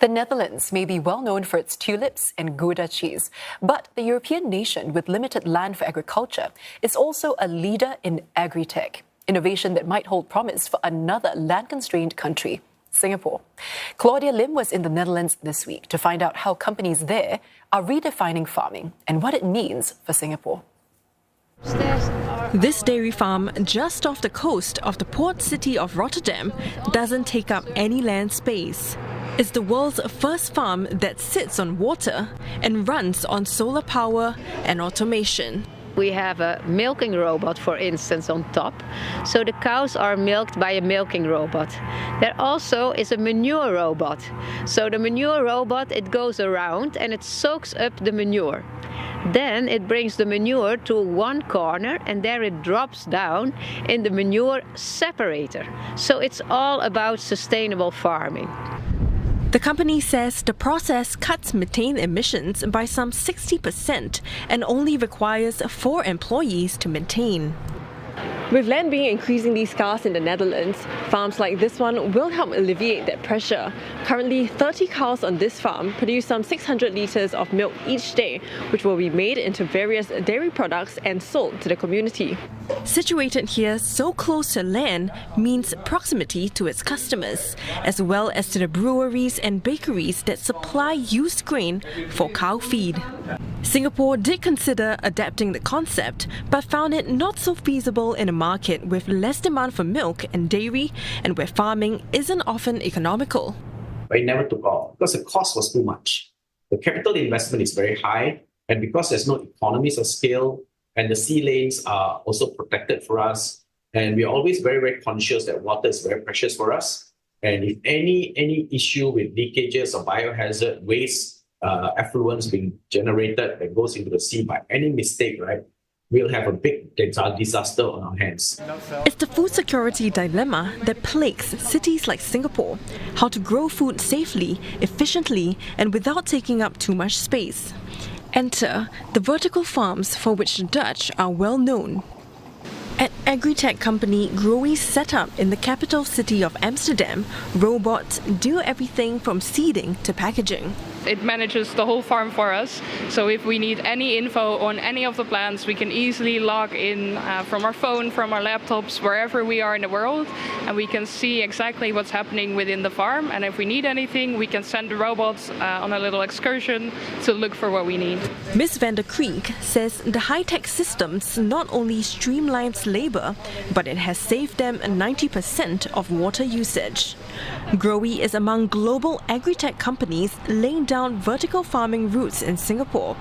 The Netherlands may be well known for its tulips and Gouda cheese, but the European nation with limited land for agriculture is also a leader in agri-tech, innovation that might hold promise for another land-constrained country, Singapore. Claudia Lim was in the Netherlands this week to find out how companies there are redefining farming and what it means for Singapore. This dairy farm just off the coast of the port city of Rotterdam doesn't take up any land space. It's the world's first farm that sits on water and runs on solar power and automation. We have a milking robot, for instance, on top. So the cows are milked by a milking robot. There also is a manure robot. So the manure robot, it goes around and it soaks up the manure. Then it brings the manure to one corner and there it drops down in the manure separator. So it's all about sustainable farming. The company says the process cuts methane emissions by some 60% and only requires 4 employees to maintain. With land being increasingly scarce in the Netherlands, farms like this one will help alleviate that pressure. Currently, 30 cows on this farm produce some 600 litres of milk each day, which will be made into various dairy products and sold to the community. Situated here so close to land means proximity to its customers, as well as to the breweries and bakeries that supply used grain for cow feed. Singapore did consider adapting the concept, but found it not so feasible in a market with less demand for milk and dairy and where farming isn't often economical. But it never took off because the cost was too much. The capital investment is very high, and because there's no economies of scale, and the sea lanes are also protected for us, and we're always very, very conscious that water is very precious for us. And if any issue with leakages or biohazard waste, effluents being generated that goes into the sea by any mistake, right, we'll have a big disaster on our hands. It's the food security dilemma that plagues cities like Singapore. How to grow food safely, efficiently, and without taking up too much space. Enter the vertical farms for which the Dutch are well known. At agri-tech company Growy set up in the capital city of Amsterdam, robots do everything from seeding to packaging. It manages the whole farm for us, so if we need any info on any of the plants, we can easily log in from our phone, from our laptops, wherever we are in the world, and we can see exactly what's happening within the farm. And if we need anything, we can send the robots on a little excursion to look for what we need. Ms. van der Kriek says the high-tech systems not only streamlines labor, but it has saved them 90% of water usage. Growy is among global agri-tech companies laying down vertical farming routes in Singapore.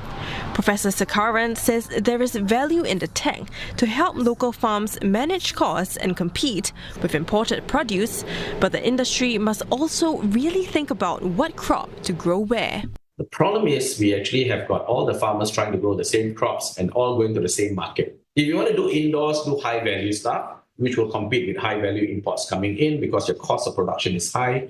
Professor Sakaran says there is value in the tech to help local farms manage costs and compete with imported produce, but the industry must also really think about what crop to grow where. The problem is we actually have got all the farmers trying to grow the same crops and all going to the same market. If you want to do indoors, do high-value stuff, which will compete with high-value imports coming in because your cost of production is high.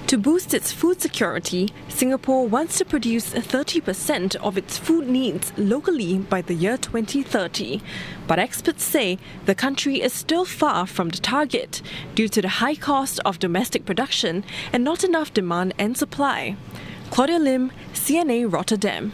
To boost its food security, Singapore wants to produce 30% of its food needs locally by the year 2030. But experts say the country is still far from the target due to the high cost of domestic production and not enough demand and supply. Claudia Lim, CNA Rotterdam.